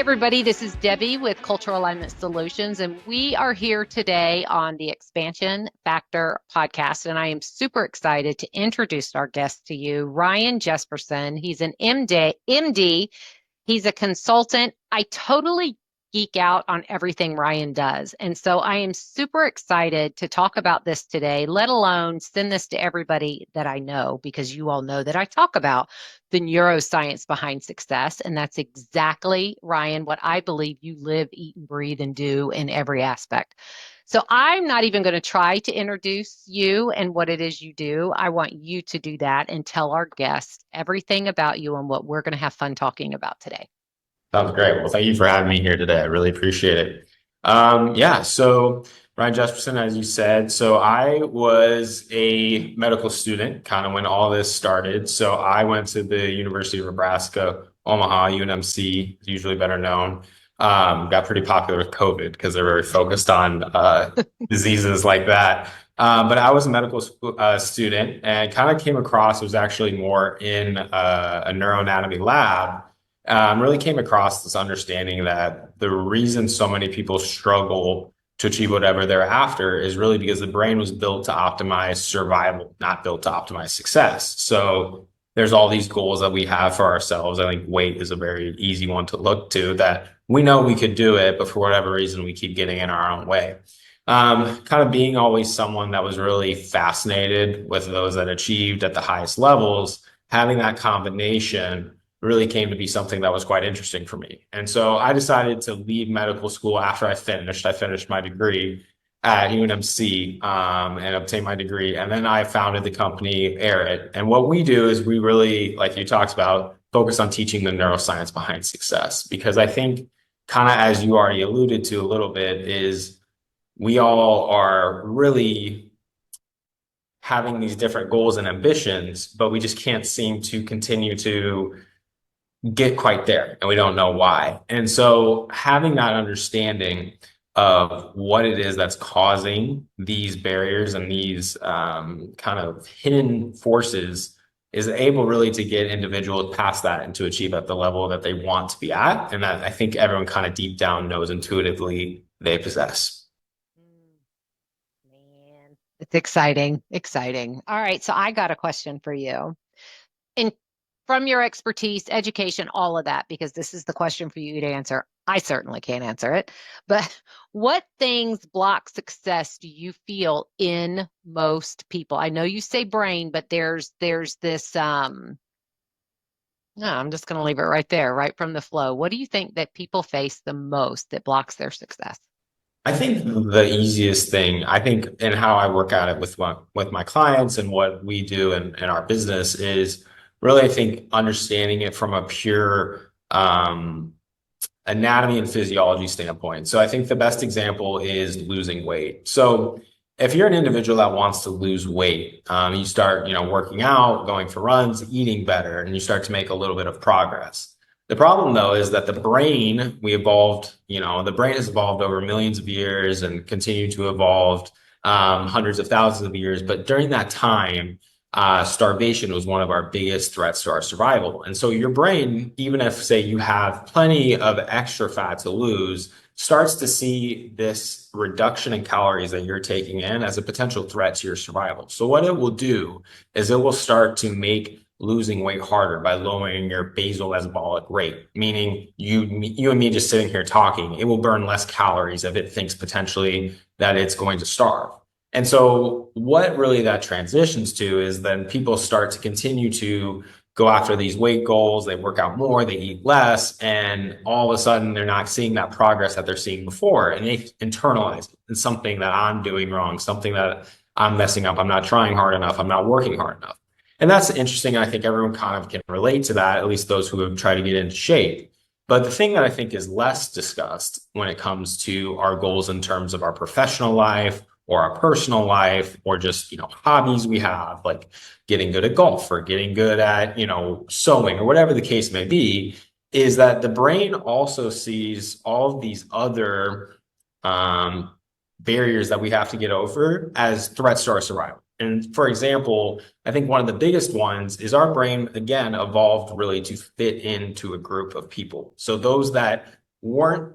everybody, this is Debbie with Cultural Alignment Solutions, and we are here today on the Expansion Factor podcast, and I am super excited to introduce our guest to you, Ryan Jespersen. He's an MD. He's a consultant. I totally geek out on everything Ryan does, and so I am super excited to talk about this today, let alone send this to everybody that I know, because you all know that I talk about the neuroscience behind success. And that's exactly, Ryan, what I believe you live, eat, and breathe and do in every aspect. So I'm not even going to try to introduce you and what it is you do. I want you to do that and tell our guests everything about you and what we're going to have fun talking about today. Sounds great. Well, thank you for having me here today. I really appreciate it. So Ryan Jespersen, as you said, so I was a medical student kind of when all this started. So I went to the University of Nebraska, Omaha, UNMC, usually better known. Got pretty popular with COVID because they're very focused on diseases like that. But I was a medical student and kind of came across, it was actually more in a neuroanatomy lab. Really came across this understanding that the reason so many people struggle to achieve whatever they're after is really because the brain was built to optimize survival, not built to optimize success. So there's all these goals that we have for ourselves. I think weight is a very easy one to look to, that we know we could do it, but for whatever reason, we keep getting in our own way. Kind of being always someone that was really fascinated with those that achieved at the highest levels, having that combination really came to be something that was quite interesting for me. And so I decided to leave medical school after I finished my degree at UNMC and obtained my degree. And then I founded the company ARETE. And what we do is we really, like you talked about, focus on teaching the neuroscience behind success. Because I think, kind of as you already alluded to a little bit, is we all are really having these different goals and ambitions, but we just can't seem to continue to get quite there, and we don't know why. And so having that understanding of what it is that's causing these barriers and these kind of hidden forces is able really to get individuals past that and to achieve at the level that they want to be at, and that I think everyone kind of deep down knows intuitively they possess. Man, it's exciting. All right, so I got a question for you. From your expertise, education, all of that, because this is the question for you to answer. I certainly can't answer it, but what things block success do you feel in most people? I know you say brain, but there's this, no, I'm just going to leave it right there, right from the flow. What do you think that people face the most that blocks their success? I think the easiest thing, I think, and how I work at it with my clients and what we do in our business is really, I think, understanding it from a pure anatomy and physiology standpoint. So I think the best example is losing weight. So if you're an individual that wants to lose weight, you start, working out, going for runs, eating better, and you start to make a little bit of progress. The problem, though, is that the brain has evolved over millions of years and continued to evolve hundreds of thousands of years. But during that time, starvation was one of our biggest threats to our survival. And so your brain, even if, say, you have plenty of extra fat to lose, starts to see this reduction in calories that you're taking in as a potential threat to your survival. So what it will do is it will start to make losing weight harder by lowering your basal metabolic rate, meaning you and me just sitting here talking, it will burn less calories if it thinks potentially that it's going to starve. And so what really that transitions to is then people start to continue to go after these weight goals. They work out more, they eat less, and all of a sudden they're not seeing that progress that they're seeing before. And they internalize it. It's something that I'm doing wrong, something that I'm messing up. I'm not trying hard enough. I'm not working hard enough. And that's interesting. I think everyone kind of can relate to that, at least those who have tried to get into shape. But the thing that I think is less discussed when it comes to our goals in terms of our professional life or our personal life, or just, hobbies we have, like getting good at golf or getting good at, sewing or whatever the case may be, is that the brain also sees all of these other barriers that we have to get over as threats to our survival. And for example, I think one of the biggest ones is our brain, again, evolved really to fit into a group of people. So those that weren't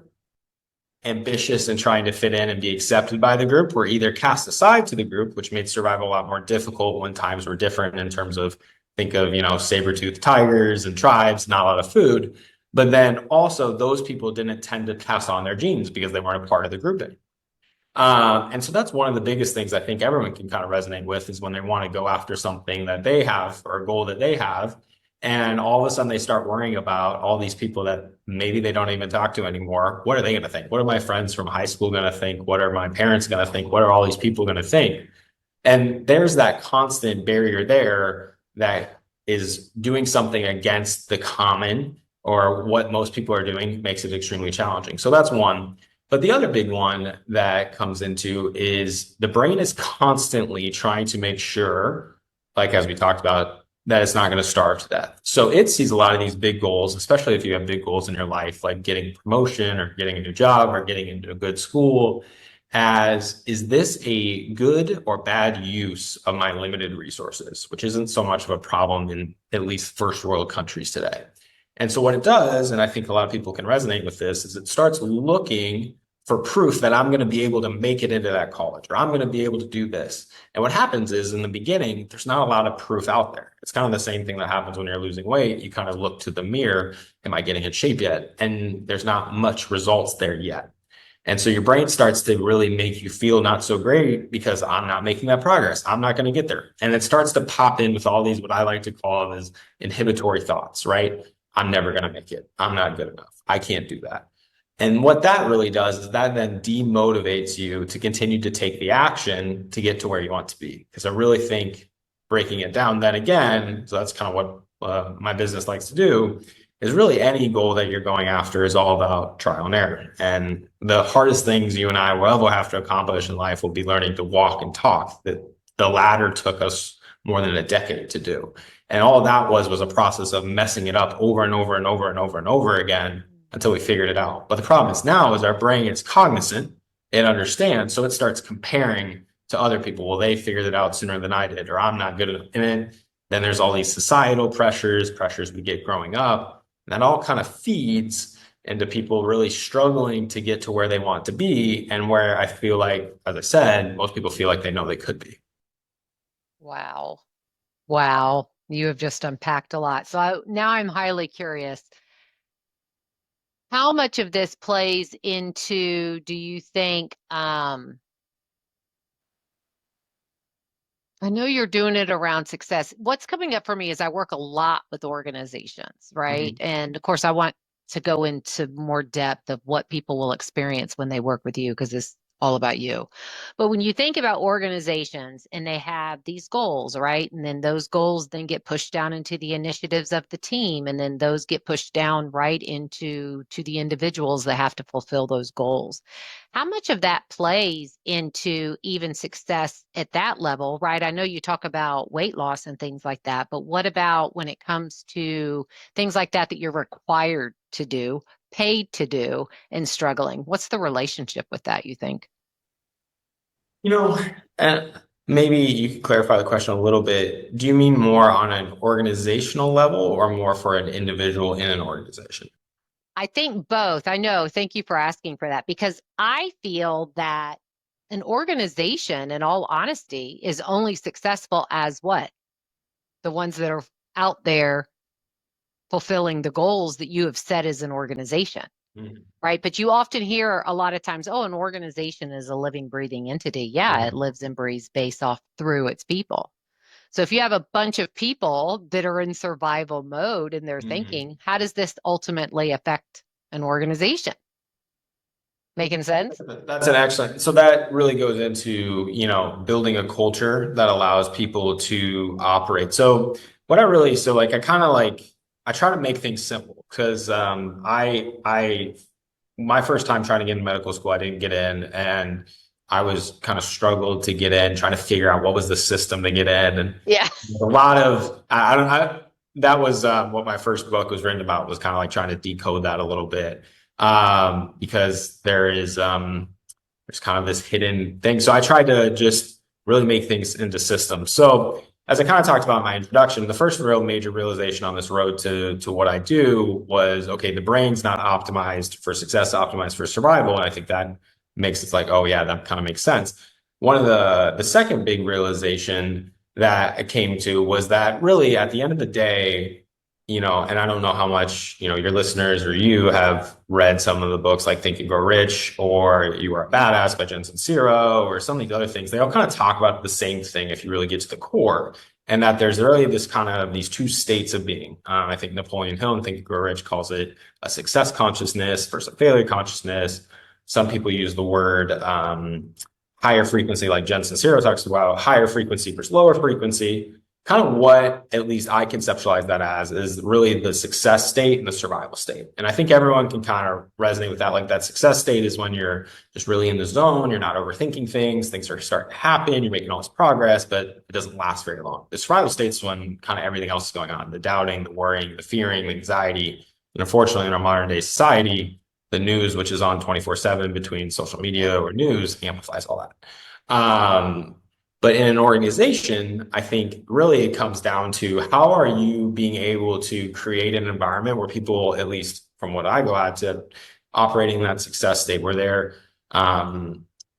ambitious and trying to fit in and be accepted by the group were either cast aside to the group, which made survival a lot more difficult when times were different in terms of, think of, saber-toothed tigers and tribes, not a lot of food. But then also those people didn't tend to pass on their genes because they weren't a part of the grouping. And so that's one of the biggest things I think everyone can kind of resonate with is when they want to go after something that they have or a goal that they have. And all of a sudden they start worrying about all these people that maybe they don't even talk to anymore. What are they going to think? What are my friends from high school going to think? What are my parents going to think? What are all these people going to think? And there's that constant barrier there that is doing something against the common or what most people are doing makes it extremely challenging. So that's one. But the other big one that comes into is the brain is constantly trying to make sure, like as we talked about, that it's not going to starve to death. So it sees a lot of these big goals, especially if you have big goals in your life, like getting promotion or getting a new job or getting into a good school, as is this a good or bad use of my limited resources, which isn't so much of a problem in at least first world countries today. And so what it does, and I think a lot of people can resonate with this, is it starts looking for proof that I'm going to be able to make it into that college, or I'm going to be able to do this. And what happens is in the beginning, there's not a lot of proof out there. It's kind of the same thing that happens when you're losing weight. You kind of look to the mirror. Am I getting in shape yet? And there's not much results there yet. And so your brain starts to really make you feel not so great because I'm not making that progress. I'm not going to get there. And it starts to pop in with all these, what I like to call as inhibitory thoughts, right? I'm never going to make it. I'm not good enough. I can't do that. And what that really does is that then demotivates you to continue to take the action to get to where you want to be. Because I really think breaking it down then again, so that's kind of what my business likes to do, is really any goal that you're going after is all about trial and error. And the hardest things you and I will have to accomplish in life will be learning to walk and talk. That the latter took us more than a decade to do. And all that was a process of messing it up over and over and over and over and over again until we figured it out. But the problem is now is our brain is cognizant, it understands, so it starts comparing to other people. Well, they figured it out sooner than I did, or I'm not good enough. And then there's all these societal pressures we get growing up. And that all kind of feeds into people really struggling to get to where they want to be, and where I feel like, as I said, most people feel like they know they could be. Wow. Wow. You have just unpacked a lot. So now I'm highly curious. How much of this plays into, do you think, I know you're doing it around success. What's coming up for me is I work a lot with organizations, right? Mm-hmm. And of course, I want to go into more depth of what people will experience when they work with you, because it's all about you. But when you think about organizations and they have these goals, right? And then those goals then get pushed down into the initiatives of the team, and then those get pushed down right into the individuals that have to fulfill those goals. How much of that plays into even success at that level, right? I know you talk about weight loss and things like that, but what about when it comes to things like that you're required to do, paid to do, and struggling? What's the relationship with that, you think? And maybe you could clarify the question a little bit. Do you mean more on an organizational level or more for an individual in an organization? I think both. I know. Thank you for asking for that, because I feel that an organization, in all honesty, is only successful as what? The ones that are out there fulfilling the goals that you have set as an organization. Mm-hmm. Right. But you often hear a lot of times, oh, an organization is a living, breathing entity. Yeah, it lives and breathes based off through its people. So if you have a bunch of people that are in survival mode and they're Mm-hmm. thinking, how does this ultimately affect an organization? Making sense? That's an excellent. So that really goes into, building a culture that allows people to operate. So I kind of I try to make things simple because my first time trying to get into medical school, I didn't get in, and I was kind of struggled to get in, trying to figure out what was the system to get in, and Yeah. a lot of I don't that was what my first book was written about, was kind of like trying to decode that a little bit, because there's kind of this hidden thing. So I tried to just really make things into systems. So as I kind of talked about in my introduction, the first real major realization on this road to what I do was, okay, the brain's not optimized for success, optimized for survival. And I think that makes it like, oh yeah, that kind of makes sense. One of the second big realization that I came to was that really at the end of the day, and I don't know how much, your listeners or you have read some of the books like Think and Grow Rich or You Are a Badass by Jen Sincero or some of these other things. They all kind of talk about the same thing if you really get to the core, and that there's really this kind of these two states of being. I think Napoleon Hill in Think and Grow Rich calls it a success consciousness versus a failure consciousness. Some people use the word higher frequency, like Jen Sincero talks about higher frequency versus lower frequency. Kind of what at least I conceptualize that as is really the success state and the survival state. And I think everyone can kind of resonate with that. Like that success state is when you're just really in the zone, you're not overthinking things are starting to happen, you're making all this progress, but it doesn't last very long. The survival state is when kind of everything else is going on, the doubting, the worrying, the fearing, the anxiety. And unfortunately, in our modern day society, the news, which is on 24/7 between social media or news, amplifies all that. But in an organization, I think really it comes down to how are you being able to create an environment where people, at least from what I go out to, operating in that success state where they're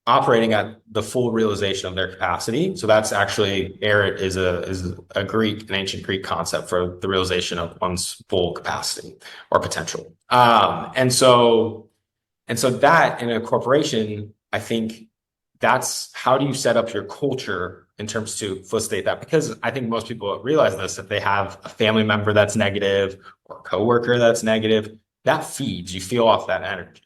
operating at the full realization of their capacity. So that's actually ARETE is a Greek, an ancient Greek concept for the realization of one's full capacity or potential. And so that in a corporation, I think that's how do you set up your culture in terms to facilitate that? Because I think most people realize this, if they have a family member that's negative or a coworker that's negative, that feeds, you feel off that energy.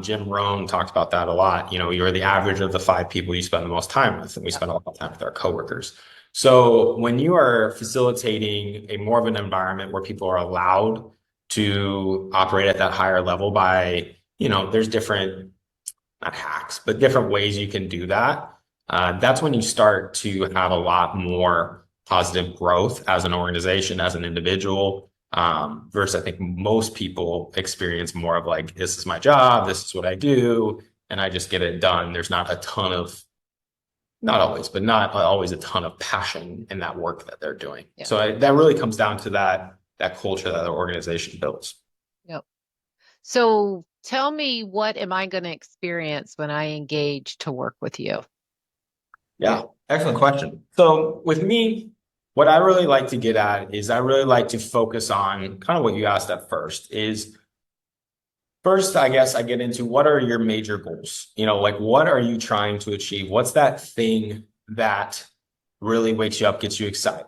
Jim Rohn talked about that a lot. You're the average of the 5 people you spend the most time with, and we spend a lot of time with our coworkers. So when you are facilitating a more of an environment where people are allowed to operate at that higher level by, there's different not hacks, but different ways you can do that. That's when you start to have a lot more positive growth as an organization, as an individual, versus I think most people experience more of like, this is my job, this is what I do, and I just get it done. There's not a ton of, not always, but not always a ton of passion in that work that they're doing. Yeah. So that really comes down to that culture that the organization builds. Yep. So tell me, what am I going to experience when I engage to work with you? Yeah, excellent question. So with me, what I really like to get at is I really like to focus on kind of what you asked at first is, first, I guess I get into what are your major goals? Like what are you trying to achieve? What's that thing that really wakes you up, gets you excited?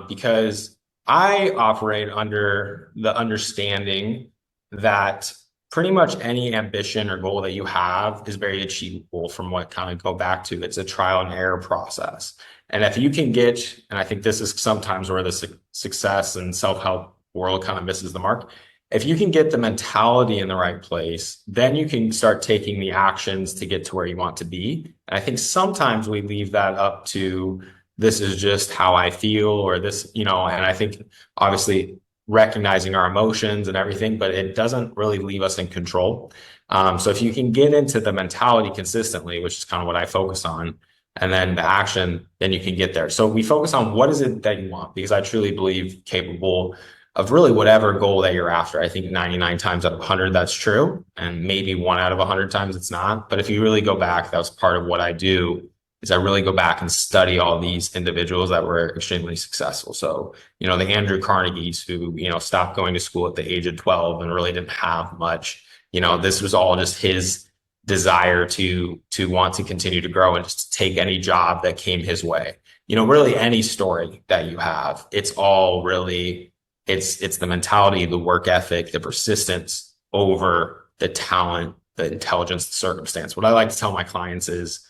Because I operate under the understanding that pretty much any ambition or goal that you have is very achievable from what kind of go back to. It's a trial and error process. And if you can get, and I think this is sometimes where the success and self-help world kind of misses the mark. If you can get the mentality in the right place, then you can start taking the actions to get to where you want to be. And I think sometimes we leave that up to, this is just how I feel, or this, and I think obviously recognizing our emotions and everything, but it doesn't really leave us in control. So if you can get into the mentality consistently, which is kind of what I focus on, and then the action, then you can get there. So we focus on what is it that you want, because I truly believe capable of really whatever goal that you're after. I think 99 times out of 100, that's true. And maybe 1 out of 100 times it's not. But if you really go back, that was part of what I do, is I really go back and study all these individuals that were extremely successful. So, the Andrew Carnegies who, stopped going to school at the age of 12 and really didn't have much, this was all just his desire to want to continue to grow and just take any job that came his way. Really any story that you have, it's all really, it's the mentality, the work ethic, the persistence over the talent, the intelligence, the circumstance. What I like to tell my clients is,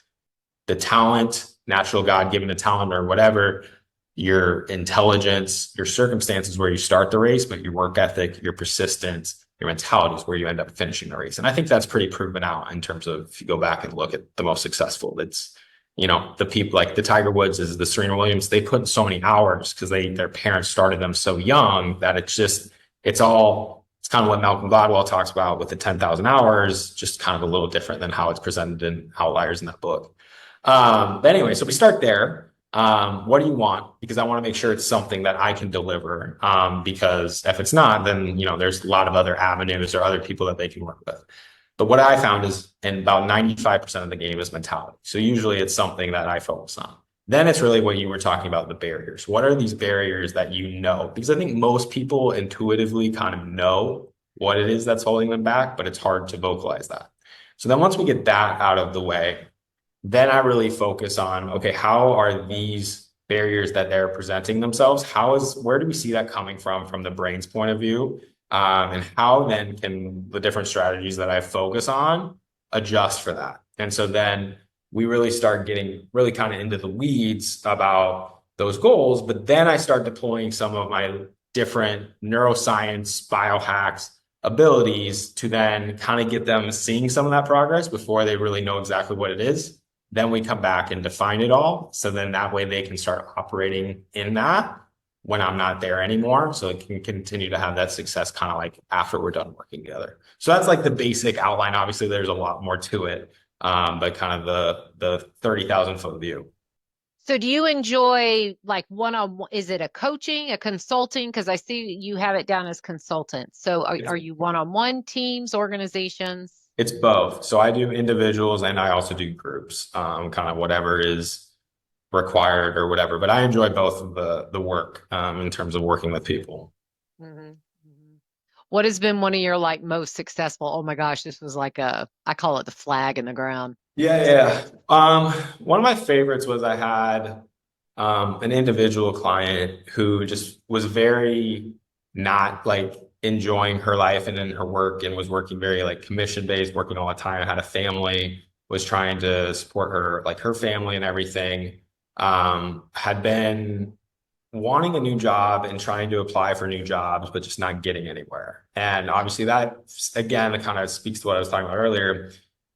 the talent, natural God-given the talent or whatever, your intelligence, your circumstances where you start the race, but your work ethic, your persistence, your mentality is where you end up finishing the race. And I think that's pretty proven out in terms of, if you go back and look at the most successful, it's, the people like the Tiger Woods, is the Serena Williams, they put in so many hours because their parents started them so young that it's kind of what Malcolm Gladwell talks about with the 10,000 hours, just kind of a little different than how it's presented in Outliers in that book. But anyway, so we start there. What do you want? Because I want to make sure it's something that I can deliver. Because if it's not, then, there's a lot of other avenues or other people that they can work with. But what I found is in about 95% of the game is mentality. So usually it's something that I focus on. Then it's really what you were talking about, the barriers. What are these barriers that you know? Because I think most people intuitively kind of know what it is that's holding them back, but it's hard to vocalize that. So then once we get that out of the way, then I really focus on, okay, how are these barriers that they're presenting themselves? Where do we see that coming from the brain's point of view? And how then can the different strategies that I focus on adjust for that? And so then we really start getting really kind of into the weeds about those goals, but then I start deploying some of my different neuroscience biohacks abilities to then kind of get them seeing some of that progress before they really know exactly what it is. Then we come back and define it all. So then that way they can start operating in that when I'm not there anymore. So it can continue to have that success kind of like after we're done working together. So that's like the basic outline. Obviously, there's a lot more to it, but kind of the 30,000 foot view. So do you enjoy like one-on-one? Is it a coaching, a consulting? Because I see you have it down as consultant. So are you one-on-one, teams, organizations? It's both. So I do individuals and I also do groups, kind of whatever is required or whatever. But I enjoy both of the work in terms of working with people. Mm-hmm. What has been one of your like most successful? Oh my gosh, this was like I call it the flag in the ground. Yeah. One of my favorites was I had an individual client who just was very not like enjoying her life and in her work and was working very like commission based, working all the time, had a family, was trying to support her, like her family and everything. Had been wanting a new job and trying to apply for new jobs, but just not getting anywhere. And obviously that, again, that kind of speaks to what I was talking about earlier.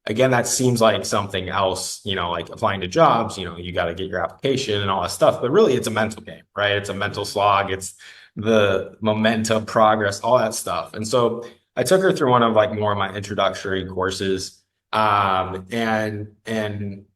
Again, that seems like something else, like applying to jobs, you got to get your application and all that stuff, but really it's a mental game, right? It's a mental slog. It's the momentum, progress, all that stuff. And so I took her through one of like more of my introductory courses. And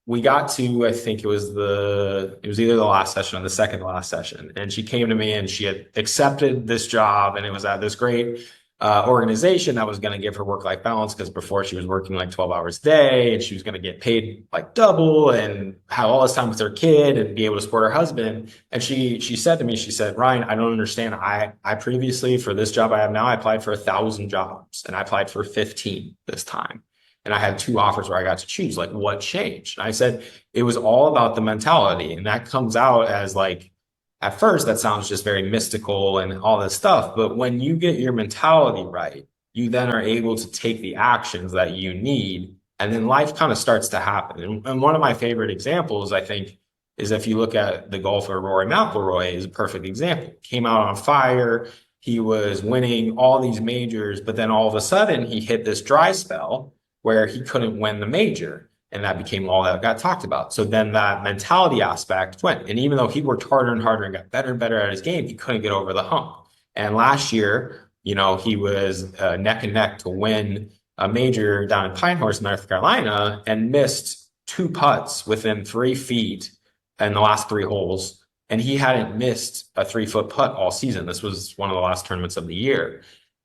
we got to, I think it was either the last session or the second to last session. And she came to me and she had accepted this job and it was at this great organization that was going to give her work-life balance because before she was working like 12 hours a day and she was going to get paid like double and have all this time with her kid and be able to support her husband. And she said to me, she said, Ryan, I don't understand. I previously for this job I have now, I applied for 1,000 jobs and I applied for 15 this time. And I had 2 offers where I got to choose, like what changed? And I said, it was all about the mentality. And that comes out as like, at first, that sounds just very mystical and all this stuff. But when you get your mentality right, you then are able to take the actions that you need. And then life kind of starts to happen. And one of my favorite examples, I think, is if you look at the golfer Rory McIlroy is a perfect example. Came out on fire. He was winning all these majors, but then all of a sudden he hit this dry spell where he couldn't win the major. And that became all that got talked about. So then that mentality aspect went. And even though he worked harder and harder and got better and better at his game, he couldn't get over the hump. And last year, he was neck and neck to win a major down in Pinehurst, North Carolina, and missed 2 putts within 3 feet in the last 3 holes. And he hadn't missed a 3-foot putt all season. This was one of the last tournaments of the year.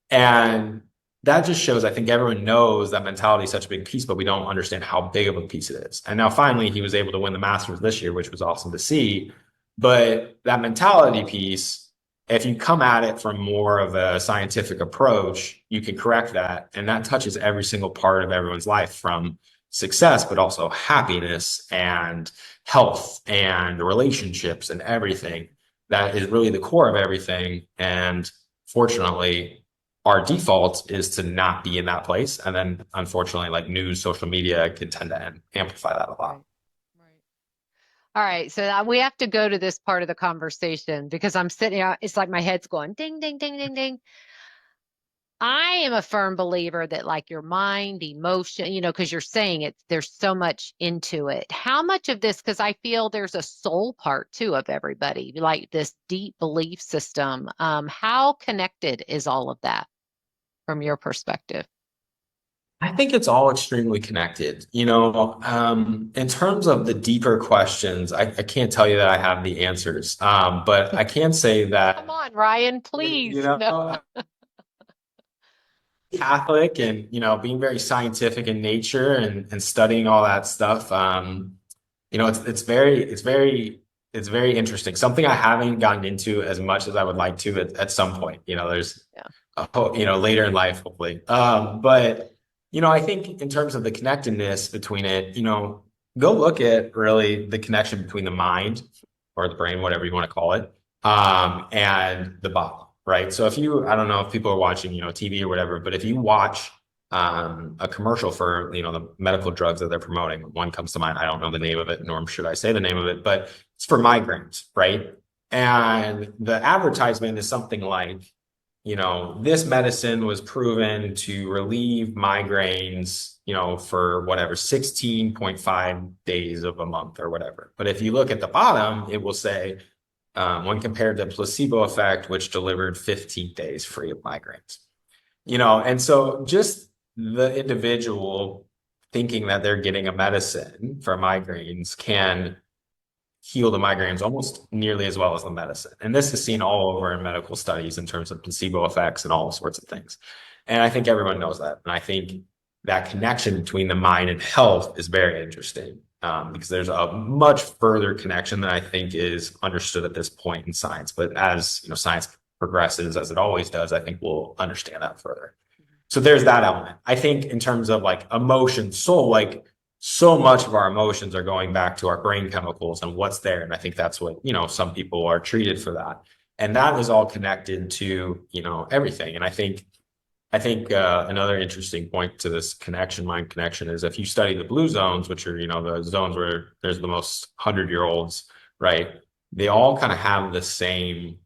And that just shows, I think everyone knows that mentality is such a big piece, but we don't understand how big of a piece it is. And now finally, he was able to win the Masters this year, which was awesome to see. But that mentality piece, if you come at it from more of a scientific approach, you can correct that. And that touches every single part of everyone's life from success, but also happiness and health and relationships and everything. That is really the core of everything. And fortunately, our default is to not be in that place. And then unfortunately, like news, social media can tend to amplify that a lot. Right. All right. So we have to go to this part of the conversation because I'm sitting here, it's like my head's going ding, ding, ding, ding, ding. I am a firm believer that like your mind, emotion, because you're saying it, there's so much into it. How much of this, because I feel there's a soul part too of everybody, like this deep belief system. How connected is all of that from your perspective? I think it's all extremely connected. In terms of the deeper questions, I can't tell you that I have the answers. But I can say Come that, on, Ryan, you please. No. know, Catholic and, being very scientific in nature and studying all that stuff. It's very interesting. Something I haven't gotten into as much as I would like to at some point. There's Yeah. later in life, hopefully. But I think in terms of the connectedness between it, go look at really the connection between the mind or the brain, whatever you want to call it, and the body, right? So I don't know if people are watching, TV or whatever, but if you watch a commercial for, the medical drugs that they're promoting, one comes to mind. I don't know the name of it, nor should I say the name of it, but it's for migraines, right? And the advertisement is something like, this medicine was proven to relieve migraines, for whatever, 16.5 days of a month or whatever. But if you look at the bottom, it will say, when compared to placebo effect, which delivered 15 days free of migraines. And so just the individual thinking that they're getting a medicine for migraines can heal the migraines almost nearly as well as the medicine. And this is seen all over in medical studies in terms of placebo effects and all sorts of things. And I think everyone knows that. And I think that connection between the mind and health is very interesting, because there's a much further connection that I think is understood at this point in science. But as science progresses, as it always does, I think we'll understand that further. So there's that element. I think in terms of like emotion, soul, like so much of our emotions are going back to our brain chemicals and what's there. And I think that's what, some people are treated for that. And that is all connected to, everything. And I think another interesting point to this mind connection is if you study the blue zones, which are, the zones where there's the most 100-year-olds, right? They all kind of have the same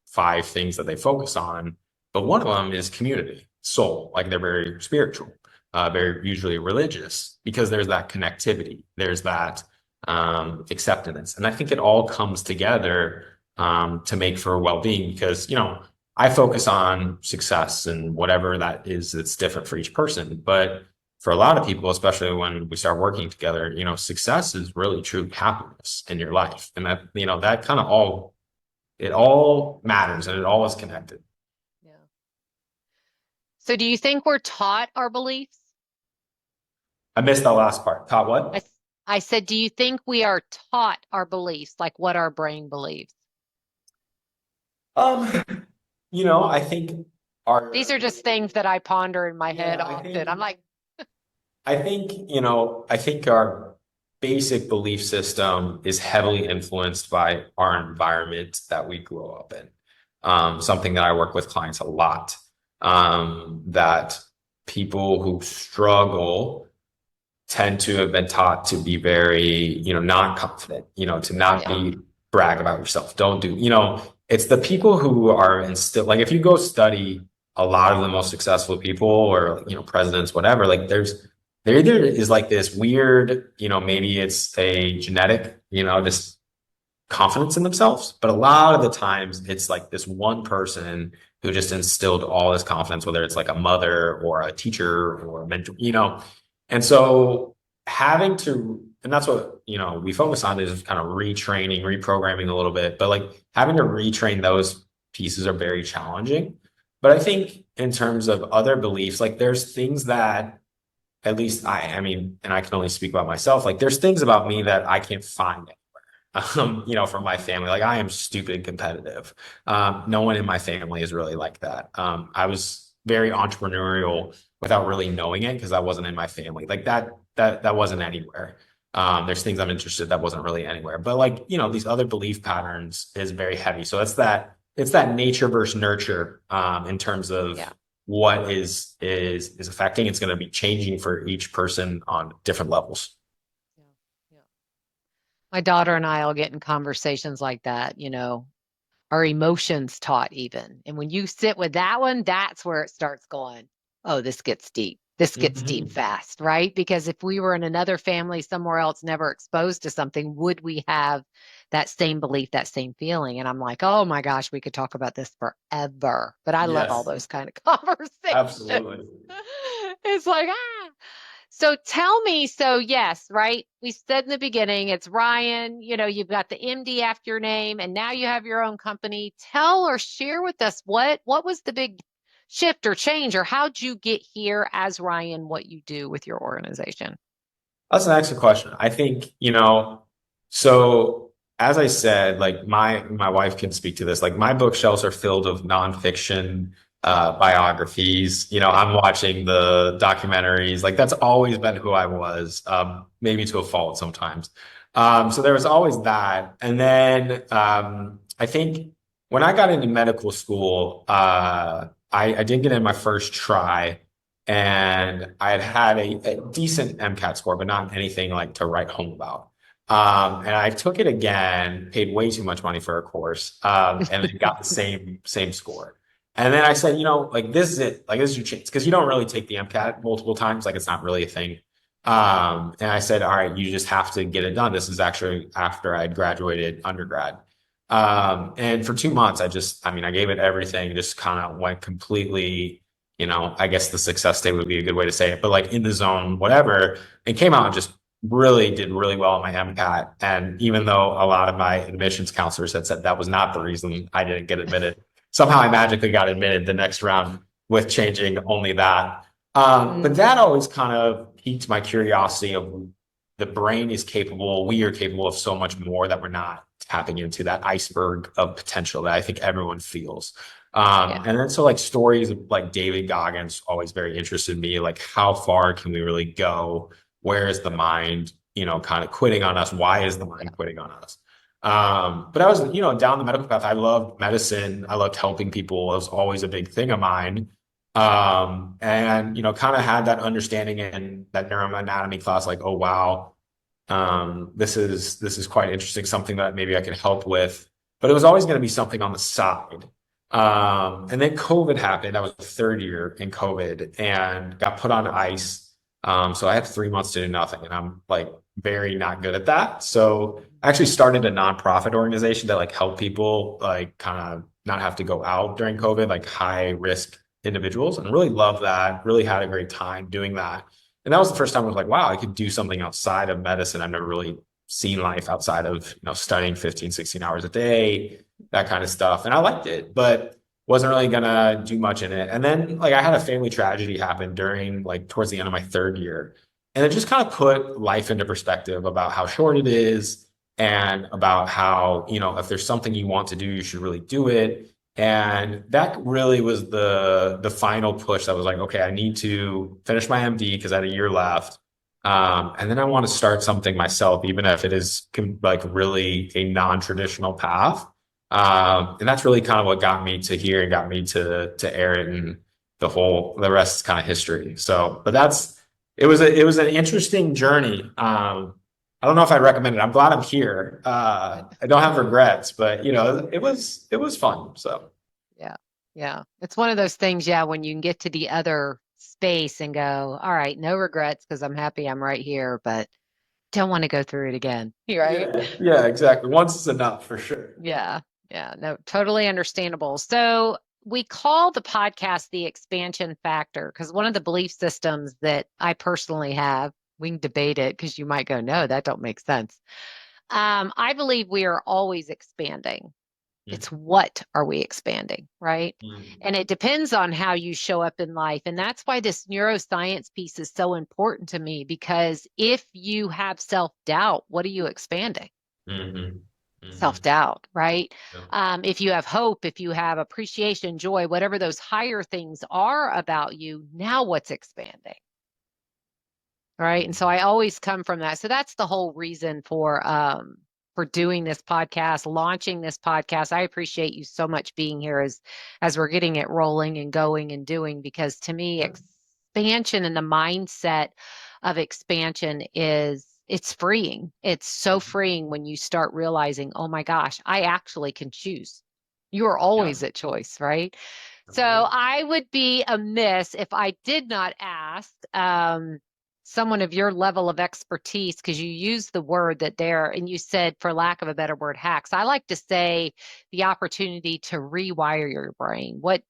5 things that they focus on, but one of them is community, soul, like they're very spiritual, very usually religious, because there's that connectivity, there's that acceptance. And I think it all comes together to make for well-being, because, I focus on success and whatever that is, it's different for each person. But for a lot of people, especially when we start working together, success is really true happiness in your life. And that, that kind of it all matters and it all is connected. Yeah. So do you think we're taught our beliefs? I missed that last part. Taught what? I said, do you think we are taught our beliefs, like what our brain believes? Um, I think These are just things that I ponder in my head yeah, often. I'm like, I think our basic belief system is heavily influenced by our environment that we grow up in. Something that I work with clients a lot, that people who struggle tend to have been taught to be very, not confident, to not be brag about yourself. Don't do, it's the people who are instilled, like if you go study a lot of the most successful people or, presidents, whatever, like there either is like this weird, maybe it's a genetic, just confidence in themselves. But a lot of the times it's like this one person who just instilled all this confidence, whether it's like a mother or a teacher or a mentor, and so having to, and that's what, we focus on is kind of retraining, reprogramming a little bit, but like having to retrain those pieces are very challenging. But I think in terms of other beliefs, like there's things that at least I mean, and I can only speak about myself, like there's things about me that I can't find from my family. Like I am stupid competitive. No one in my family is really like that. I was very entrepreneurial without really knowing it because I wasn't in my family. Like that wasn't anywhere. There's things I'm interested that wasn't really anywhere. But like, these other belief patterns is very heavy. So it's that nature versus nurture in terms of what is affecting. It's going to be changing for each person on different levels. My daughter and I will get in conversations like that, our emotions taught even. And when you sit with that one, that's where it starts going, oh, this gets deep. this gets deep Mhm. fast, right? Because if we were in another family somewhere else, never exposed to something, would we have that same belief, that same feeling? And I'm like, oh my gosh, we could talk about this forever. But I love all Yes, those kind of conversations. absolutely. It's like, ah. So tell me, so yes, right? We said in the beginning, it's Ryan, you've got the MD after your name, and now you have your own company. Tell or share with us what was the big shift or change, or how'd you get here as Ryan, what you do with your organization? That's an excellent question. I think, so as I said, like my wife can speak to this. Like my bookshelves are filled of nonfiction biographies. I'm watching the documentaries. Like that's always been who I was, maybe to a fault sometimes. So there was always that. And then I think when I got into medical school, I did get in my first try. And I had had a decent MCAT score, but not anything like to write home about. And I took it again, paid way too much money for a course, and then got the same score. And then I said, like this is it, like this is your chance, because you don't really take the MCAT multiple times, like it's not really a thing. And I said, all right, you just have to get it done. This is actually after I graduated undergrad. And for 2 months, I gave it everything, just kind of went completely, I guess the success state would be a good way to say it, but like in the zone, whatever, and came out and just really did really well on my MCAT. And even though a lot of my admissions counselors had said that was not the reason I didn't get admitted, somehow I magically got admitted the next round with changing only that. But that always kind of piqued my curiosity of the brain is capable, we are capable of so much more that we're not tapping into that iceberg of potential that I think everyone feels. Yeah. And then so like stories of like David Goggins always very interested me. Like how far can we really go? Where is the mind, kind of quitting on us? Why is the mind quitting on us? But I was, down the medical path. I loved medicine. I loved helping people. It was always a big thing of mine. And kind of had that understanding in that neuroanatomy class, like, oh wow, this is quite interesting, something that maybe I could help with. But it was always going to be something on the side. And then COVID happened. I was the third year in COVID and got put on ice. So I had 3 months to do nothing, and I'm like very not good at that. So I actually started a nonprofit organization that like help people like kind of not have to go out during COVID, like high risk individuals, and really love that. Really had a great time doing that. And that was the first time I was like, wow, I could do something outside of medicine. I've never really seen life outside of, studying 15, 16 hours a day, that kind of stuff. And I liked it, but wasn't really gonna do much in it. And then like I had a family tragedy happen during like towards the end of my third year. And it just kind of put life into perspective about how short it is and about how, if there's something you want to do, you should really do it. And that really was the final push that was like, okay, I need to finish my MD because I had a year left. And then I want to start something myself, even if it is like really a non-traditional path. And that's really kind of what got me to here and got me to ARETE, and the rest is kind of history. So, but it was an interesting journey. I don't know if I recommend it. I'm glad I'm here. I don't have regrets, but it was fun. So Yeah. Yeah. It's one of those things, yeah, when you can get to the other space and go, all right, no regrets because I'm happy I'm right here, but don't want to go through it again. Right? yeah, yeah, exactly. Once is enough for sure. Yeah. Yeah. No, totally understandable. So we call the podcast the expansion factor because one of the belief systems that I personally have, we can debate it because you might go, no, that don't make sense. I believe we are always expanding. It's what are we expanding, right? Mm-hmm. And it depends on how you show up in life. And that's why this neuroscience piece is so important to me, because if you have self-doubt, what are you expanding? Mm-hmm. Mm-hmm. Self-doubt, right? Yeah. If you have hope, if you have appreciation, joy, whatever those higher things are about you, now what's expanding? Right. And so I always come from that. So that's the whole reason for doing this podcast, launching this podcast. I appreciate you so much being here as we're getting it rolling and going and doing, because to me, expansion and the mindset of expansion it's freeing. It's so freeing when you start realizing, oh my gosh, I actually can choose. You are Yeah. always at choice, right? So I would be amiss if I did not ask someone of your level of expertise, because you used the word that there, and you said, for lack of a better word, hacks. I like to say the opportunity to rewire your brain. What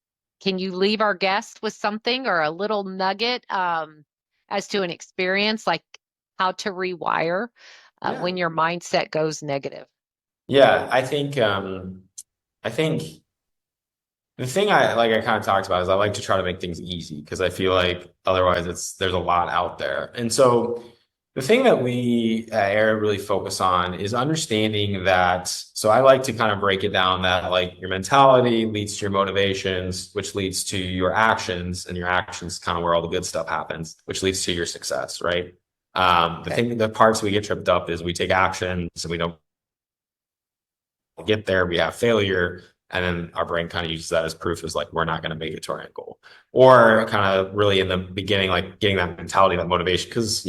can you leave our guest with something or a little nugget as to an experience like how to rewire Yeah. when your mindset goes negative? Yeah, I think the thing I kind of talked about is I like to try to make things easy because I feel like otherwise there's a lot out there. And so the thing that we at ARETE really focus on is understanding that. So I like to kind of break it down that like your mentality leads to your motivations, which leads to your actions, and your actions kind of where all the good stuff happens, which leads to your success, right? The parts we get tripped up is we take actions and we don't get there, we have failure, and then our brain kind of uses that as proof as like we're not going to make it to our end goal. Or kind of really in the beginning, like getting that mentality, that motivation, because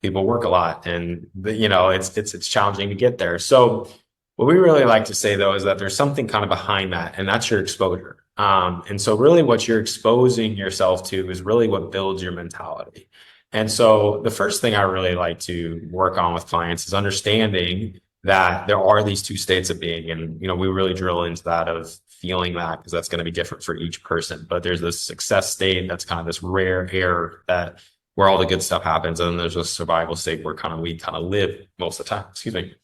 people work a lot and it's challenging to get there. So what we really like to say though is that there's something kind of behind that, and that's your exposure. And so really what you're exposing yourself to is really what builds your mentality. And so the first thing I really like to work on with clients is understanding that there are these two states of being. And, we really drill into that of feeling that because that's going to be different for each person. But there's this success state that's kind of this rare air that where all the good stuff happens. And then there's a survival state where we kind of live most of the time. Excuse me.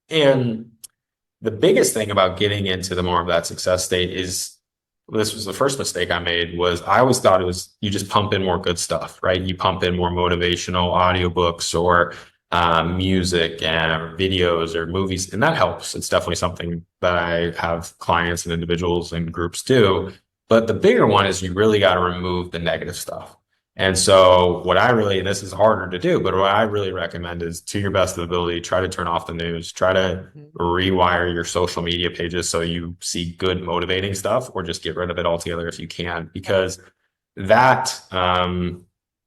And the biggest thing about getting into the more of that success state is, this was the first mistake I made, was I always thought it was you just pump in more good stuff, right? You pump in more motivational audiobooks or music and videos or movies, and that helps. It's definitely something that I have clients and individuals and groups do. But the bigger one is you really got to remove the negative stuff. And so and this is harder to do, but what I really recommend is, to your best of ability, try to turn off the news, try to rewire your social media pages so you see good motivating stuff, or just get rid of it altogether if you can, because that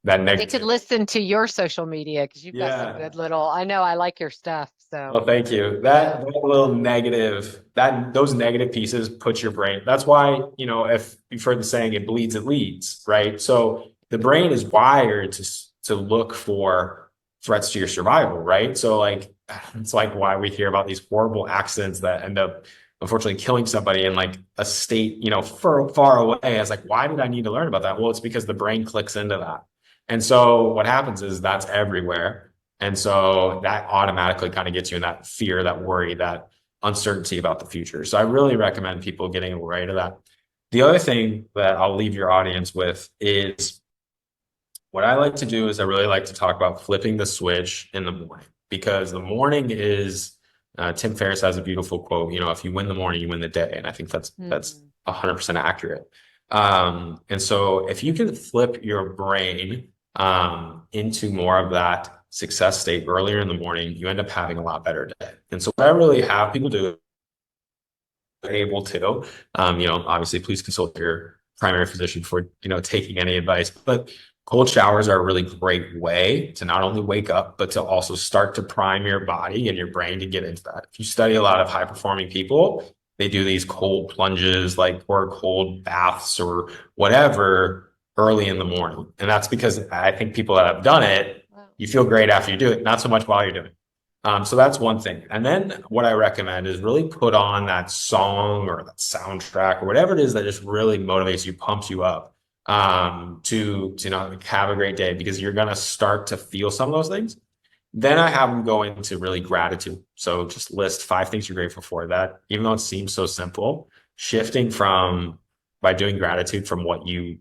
They could listen to your social media because you've got some good I know I like your stuff. So well, thank you. That little negative, those negative pieces put your brain. That's why, if you've heard the saying, it bleeds, it leads, right? So the brain is wired to look for threats to your survival, right? So like, it's like why we hear about these horrible accidents that end up unfortunately killing somebody in like a state, far away. I was like, why did I need to learn about that? Well, it's because the brain clicks into that. And so what happens is that's everywhere. And so that automatically kind of gets you in that fear, that worry, that uncertainty about the future. So I really recommend people getting right of that. The other thing that I'll leave your audience with is, what I like to do is I really like to talk about flipping the switch in the morning, because the morning is, Tim Ferriss has a beautiful quote, if you win the morning, you win the day. And I think that's 100% accurate. And so if you can flip your brain into more of that success state earlier in the morning, you end up having a lot better day. And so what I really have people do, able to, obviously please consult your primary physician before, taking any advice, but cold showers are a really great way to not only wake up, but to also start to prime your body and your brain to get into that. If you study a lot of high performing people, they do these cold plunges, or cold baths or whatever early in the morning. And that's because I think people that have done it, you feel great after you do it, not so much while you're doing it. So that's one thing. And then what I recommend is really put on that song or that soundtrack or whatever it is that just really motivates you, pumps you up, to have a great day, because you're going to start to feel some of those things. Then I have them go into really gratitude. So just list 5 things you're grateful for. That, even though it seems so simple, shifting by doing gratitude from what you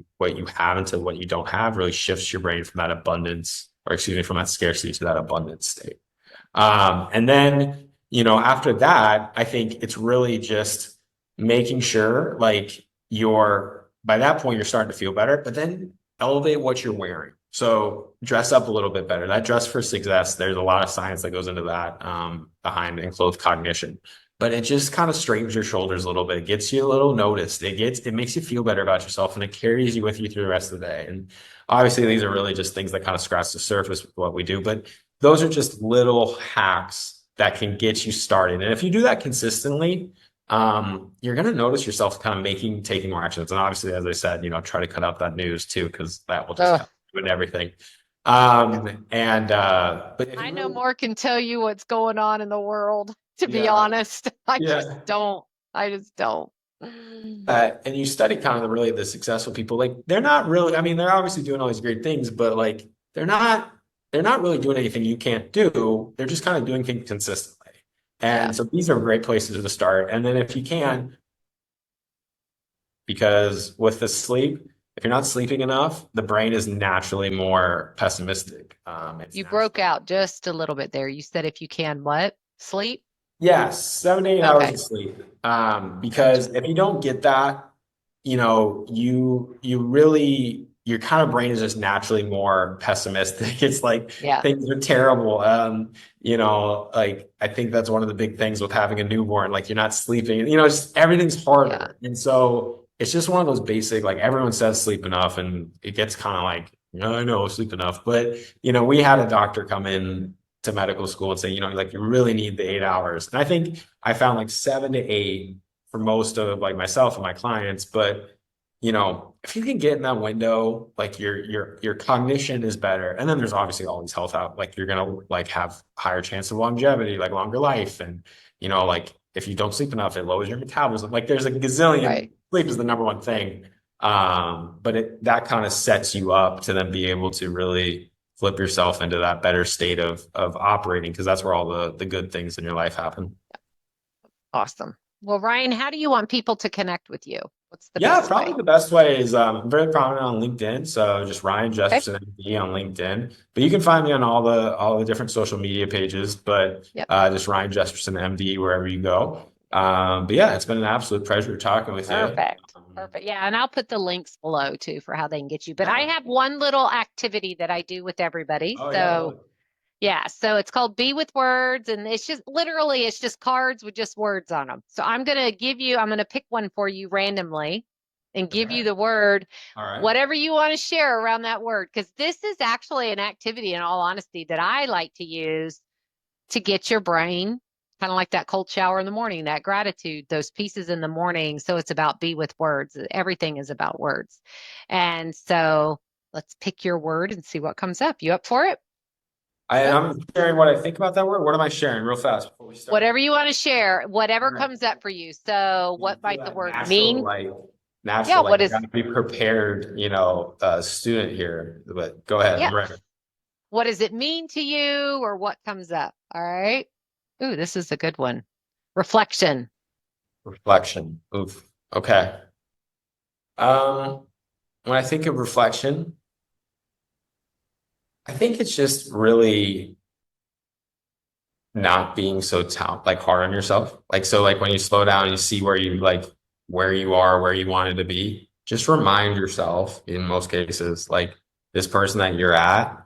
have into what you don't have, really shifts your brain from that abundance, or excuse me, from that scarcity to that abundance state. And then, after that, I think it's really just making sure by that point, you're starting to feel better, but then elevate what you're wearing. So dress up a little bit better. That dress for success, there's a lot of science that goes into that, behind enclothed cognition, but it just kind of straightens your shoulders a little bit. It gets you a little noticed. It makes you feel better about yourself, and it carries you with you through the rest of the day. And obviously these are really just things that kind of scratch the surface with what we do, but those are just little hacks that can get you started. And if you do that consistently, you're going to notice yourself kind of taking more actions. And obviously, as I said, try to cut out that news too, because that will just Oh, kind of ruin everything. But if I you know really, more can tell you what's going on in the world, to be yeah, honest. I just yeah. don't. I just don't. And you study kind of the successful people, like they're not really, I mean, they're obviously doing all these great things, but like they're not really doing anything you can't do. They're just kind of doing things consistently. Yeah. And so these are great places to start. And then if you can, because with the sleep, if you're not sleeping enough, the brain is naturally more pessimistic. It's You broke naturally, out just a little bit there. You said if you can what? Sleep? yes, 7 to 8 hours Okay. of sleep. Because Gotcha. if you don't get that, you really your kind of brain is just naturally more pessimistic. It's like Yeah. things are terrible. Like I think that's one of the big things with having a newborn. Like you're not sleeping, just everything's Yeah. harder. And so it's just one of those basic, like everyone says sleep enough, and it gets kind of like, I know sleep enough. But we had a doctor come in to medical school and say, like you really need the 8 hours. And I think I found like 7 to 8 for most of like myself and my clients. But if you can get in that window, like your cognition is better. And then there's obviously all these health out, like you're gonna like have higher chance of longevity, like longer life. And like if you don't sleep enough, it lowers your metabolism. Like there's a gazillion, Right. sleep is the number one thing. But that kind of sets you up to then be able to really flip yourself into that better state of operating, because that's where all the good things in your life happen. Awesome. Well, Ryan, how do you want people to connect with you? What's the Yeah, best probably way? the best way is I'm very prominent on LinkedIn, so just Ryan Okay. Jespersen MD on LinkedIn. But you can find me on all the different social media pages, but Yep. just Ryan Jespersen MD wherever you go. But yeah, it's been an absolute pleasure talking with you. Perfect. Um, Perfect. Yeah. And I'll put the links below too for how they can get you. But I yeah. have one little activity that I do with everybody. Oh yeah, So love it. yeah, so it's called Be with Words, and it's just literally it's just cards with just words on them. So I'm gonna pick one for you randomly and give Okay. you the word, All right. whatever you want to share around that word, because this is actually an activity, in all honesty, that I like to use to get your brain kind of like that cold shower in the morning, that gratitude, those pieces in the morning. So it's about be with words. Everything is about words. And so let's pick your word and see what comes up. You up for it? Good. I'm sharing what I think about that word. What am I sharing real fast before we start? Whatever you want to share, All whatever right. comes up for you. So, You what feel might the that word mean? Yeah, natural, like what I is, got to be prepared, student here. But go ahead, yeah, I'm ready. what does it mean to you or what comes up? All right. Ooh, this is a good one. Reflection. Reflection. Oof. Okay. Um, when I think of reflection, I think it's just really not being so like hard on yourself. Like so like when you slow down, you see where you are, where you wanted to be. Just remind yourself in most cases, like this person that you're at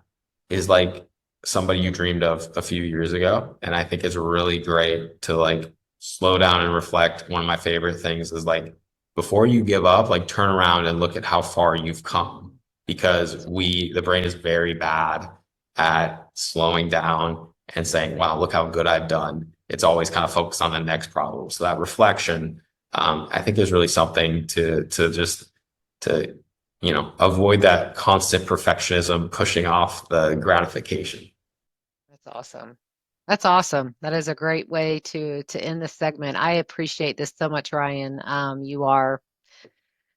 is like somebody you dreamed of a few years ago. And I think it's really great to like slow down and reflect. One of my favorite things is like before you give up, like turn around and look at how far you've come, because the brain is very bad at slowing down and saying, wow, look how good I've done. It's always kind of focused on the next problem. So that reflection, I think is really something to avoid that constant perfectionism, pushing off the gratification. That's awesome. That's awesome. That is a great way to end this segment. I appreciate this so much, Ryan. You are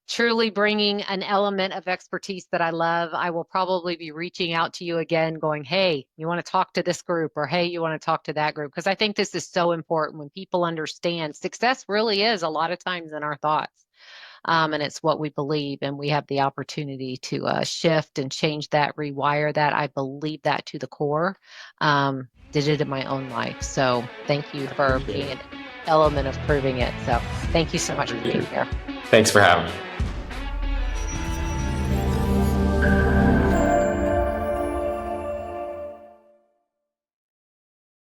truly bringing an element of expertise that I love. I will probably be reaching out to you again, going, hey, you want to talk to this group, or hey, you want to talk to that group? Because I think this is so important when people understand success really is a lot of times in our thoughts. And it's what we believe, and we have the opportunity to shift and change that, rewire that. I believe that to the core. Did it in my own life. So thank you I for appreciate being it. an element of proving it. So thank you so I much for appreciate being it. here. Thanks for having me.